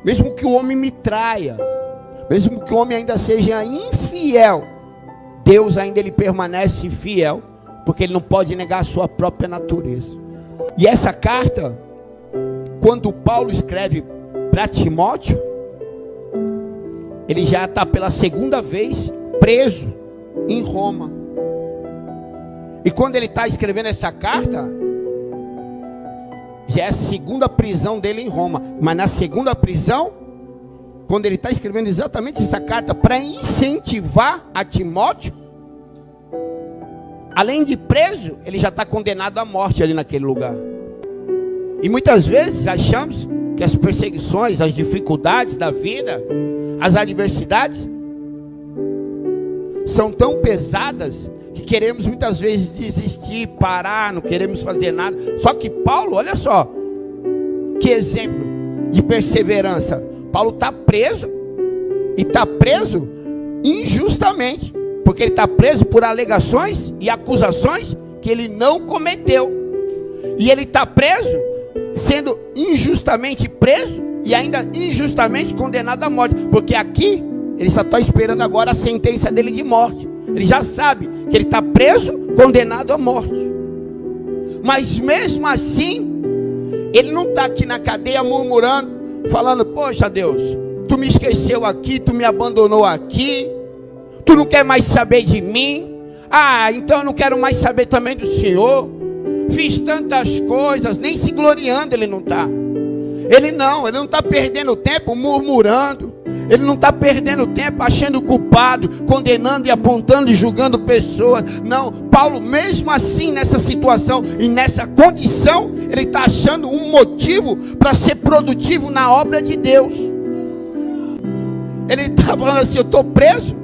mesmo que o homem me traia, mesmo que o homem ainda seja infiel, Deus ainda ele permanece fiel, porque ele não pode negar a sua própria natureza. E essa carta, quando Paulo escreve para Timóteo, ele já está pela segunda vez preso em Roma. E quando ele está escrevendo essa carta, já é a segunda prisão dele em Roma. Mas na segunda prisão, quando ele está escrevendo exatamente essa carta para incentivar a Timóteo, além de preso, ele já está condenado à morte ali naquele lugar. E muitas vezes achamos que as perseguições, as dificuldades da vida, as adversidades são tão pesadas que queremos muitas vezes desistir, parar, não queremos fazer nada. Só que Paulo, olha só, que exemplo de perseverança. Paulo está preso, e está preso injustamente, porque ele está preso por alegações e acusações que ele não cometeu. E ele está preso, sendo injustamente preso e ainda injustamente condenado à morte, porque aqui ele só está esperando agora a sentença dele de morte. Ele já sabe que ele está preso, condenado à morte. Mas mesmo assim, ele não está aqui na cadeia murmurando, falando: poxa Deus, tu me esqueceu aqui, tu me abandonou aqui, tu não quer mais saber de mim. Ah, então eu não quero mais saber também do Senhor. Fiz tantas coisas, nem se gloriando ele não está. Ele não está perdendo tempo murmurando. Ele não está perdendo tempo achando culpado, condenando e apontando e julgando pessoas. Não, Paulo mesmo assim nessa situação e nessa condição, ele está achando um motivo para ser produtivo na obra de Deus. Ele está falando assim: eu estou preso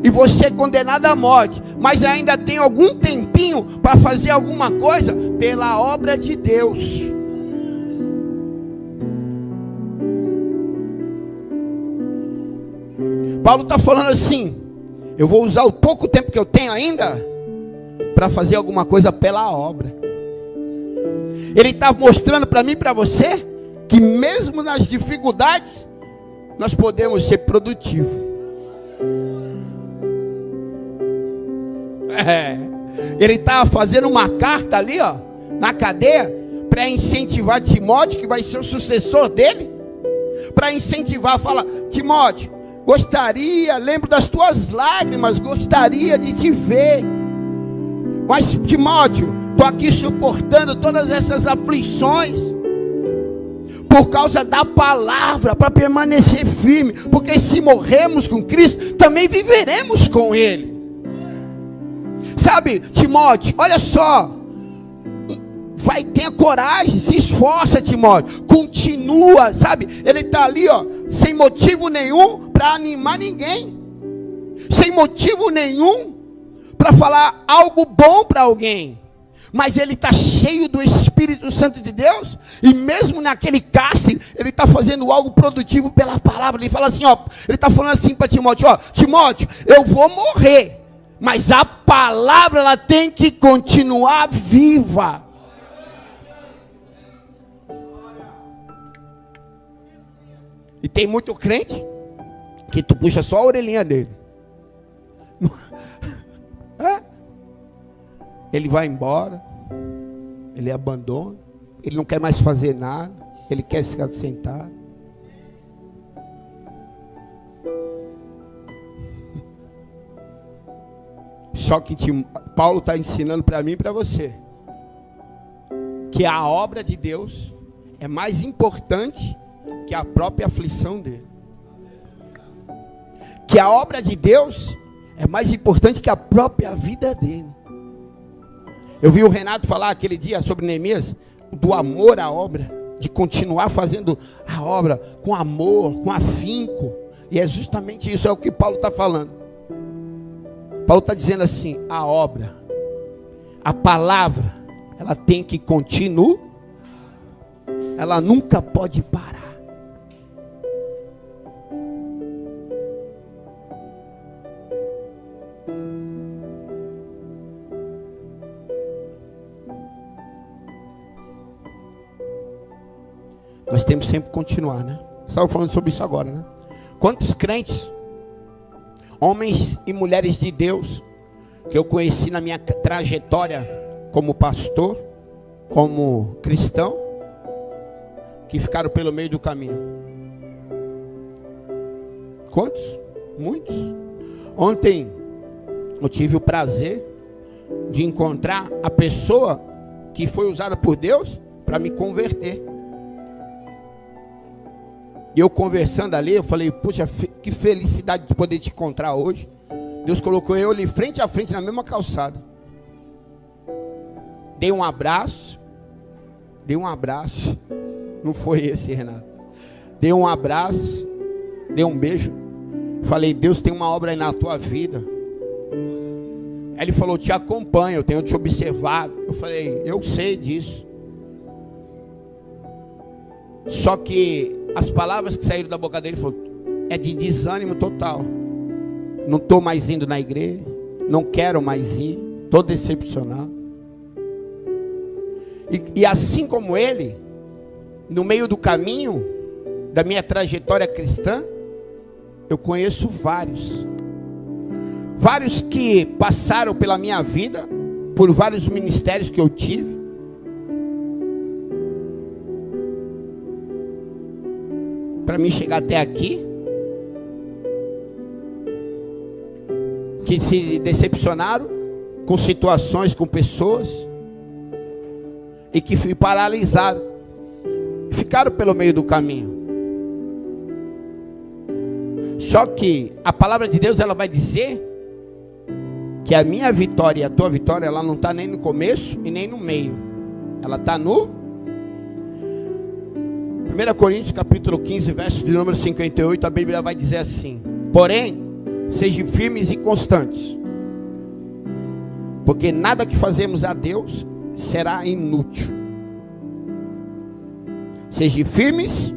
e vou ser condenado à morte, mas ainda tenho algum tempinho para fazer alguma coisa pela obra de Deus. Paulo está falando assim: eu vou usar o pouco tempo que eu tenho ainda para fazer alguma coisa pela obra. Ele está mostrando para mim e para você que mesmo nas dificuldades nós podemos ser produtivos. Ele está fazendo uma carta ali, ó, na cadeia, para incentivar Timóteo, que vai ser o sucessor dele, para incentivar, fala: Timóteo, gostaria, lembro das tuas lágrimas, gostaria de te ver. Mas Timóteo, estou aqui suportando todas essas aflições por causa da palavra, para permanecer firme, porque se morremos com Cristo, também viveremos com Ele. Sabe, Timóteo, olha só, vai, tenha coragem, se esforça, Timóteo, continua, sabe, ele está ali, ó, sem motivo nenhum para animar ninguém, sem motivo nenhum para falar algo bom para alguém, mas ele está cheio do Espírito Santo de Deus, e mesmo naquele cárcere, ele está fazendo algo produtivo pela palavra. Ele fala assim, ó, ele está falando assim para Timóteo, ó, Timóteo, eu vou morrer, mas a palavra ela tem que continuar viva. E tem muito crente que tu puxa só a orelhinha dele. Ele vai embora, ele abandona, ele não quer mais fazer nada, ele quer ficar sentado. Só que Paulo está ensinando para mim e para você que a obra de Deus é mais importante que a própria aflição dele. Que a obra de Deus é mais importante que a própria vida dele. Eu vi o Renato falar aquele dia sobre Neemias, do amor à obra, de continuar fazendo a obra com amor, com afinco. E é justamente isso, é o que Paulo está falando. Paulo está dizendo assim, a obra, a palavra, ela tem que continuar, ela nunca pode parar. Nós temos sempre que continuar, né? Estava falando sobre isso agora, né? Quantos crentes, homens e mulheres de Deus, que eu conheci na minha trajetória como pastor, como cristão, que ficaram pelo meio do caminho. Quantos? Muitos. Ontem eu tive o prazer de encontrar a pessoa que foi usada por Deus para me converter. E eu conversando ali, eu falei, puxa, que felicidade de poder te encontrar hoje. Deus colocou eu ali frente a frente na mesma calçada. Dei um abraço. Não foi esse, Renato. Dei um abraço, dei um beijo. Falei, Deus tem uma obra aí na tua vida. Aí ele falou, te acompanho, eu tenho te observado. Eu falei, eu sei disso. Só que as palavras que saíram da boca dele foram, é de desânimo total. Não estou mais indo na igreja, não quero mais ir, estou decepcionado. E assim como ele, no meio do caminho da minha trajetória cristã, eu conheço vários que passaram pela minha vida, por vários ministérios que eu tive, para mim chegar até aqui, que se decepcionaram com situações, com pessoas, e que fui paralisado, ficaram pelo meio do caminho. Só que a palavra de Deus, ela vai dizer que a minha vitória e a tua vitória, ela não está nem no começo e nem no meio, ela está no 1 Coríntios capítulo 15, verso de número 58, a Bíblia vai dizer assim: porém, sejam firmes e constantes, porque nada que fazemos a Deus será inútil. Sejam firmes.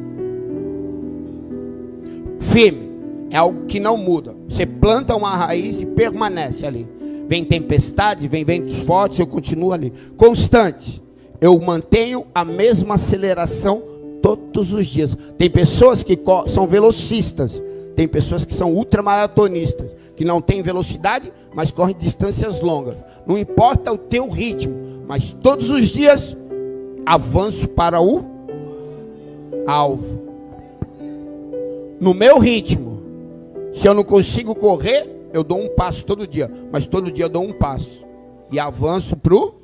Firme é algo que não muda. Você planta uma raiz e permanece ali. Vem tempestade, vem ventos fortes, eu continuo ali. Constante, eu mantenho a mesma aceleração todos os dias. Tem pessoas que são velocistas, tem pessoas que são ultramaratonistas, que não têm velocidade, mas correm distâncias longas. Não importa o teu ritmo, mas todos os dias avanço para o alvo. No meu ritmo, se eu não consigo correr, eu dou um passo todo dia, mas todo dia eu dou um passo e avanço para o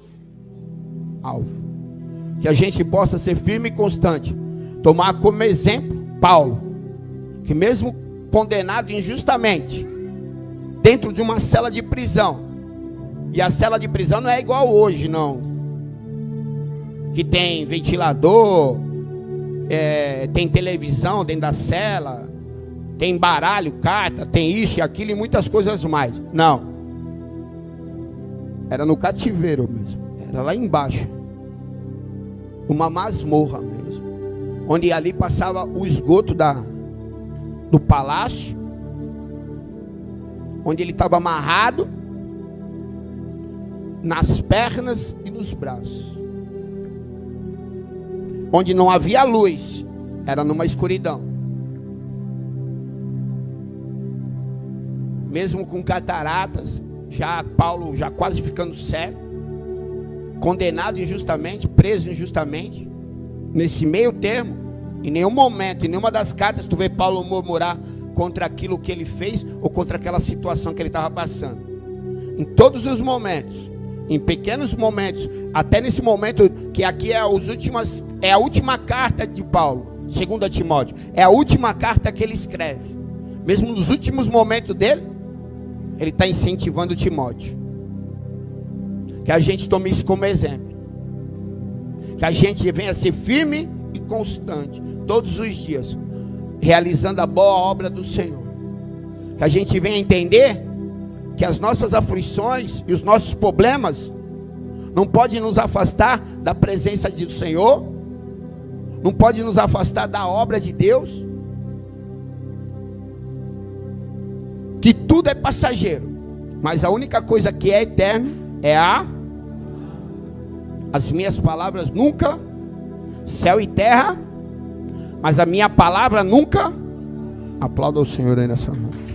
alvo. Que a gente possa ser firme e constante. Tomar como exemplo Paulo, que mesmo condenado injustamente, dentro de uma cela de prisão, e a cela de prisão não é igual hoje, não, que tem ventilador, tem televisão dentro da cela, tem baralho, carta, tem isso e aquilo e muitas coisas mais. Não, era no cativeiro mesmo, era lá embaixo, uma masmorra mesmo, onde ali passava o esgoto do palácio, onde ele estava amarrado nas pernas e nos braços, onde não havia luz, era numa escuridão. Mesmo com cataratas, Paulo já quase ficando cego, condenado injustamente, preso injustamente, nesse meio termo, em nenhum momento, em nenhuma das cartas, tu vê Paulo murmurar contra aquilo que ele fez, ou contra aquela situação que ele estava passando. Em todos os momentos, em pequenos momentos, até nesse momento, que aqui é a última carta de Paulo, 2 Timóteo, é a última carta que ele escreve. Mesmo nos últimos momentos dele, ele está incentivando Timóteo. Que a gente tome isso como exemplo. Que a gente venha ser firme e constante, todos os dias, realizando a boa obra do Senhor. Que a gente venha entender que as nossas aflições e os nossos problemas não podem nos afastar da presença do Senhor, não pode nos afastar da obra de Deus, que tudo é passageiro, mas a única coisa que é eterna é as minhas palavras nunca, céu e terra mas a minha palavra nunca. Aplauda o Senhor aí nessa mão.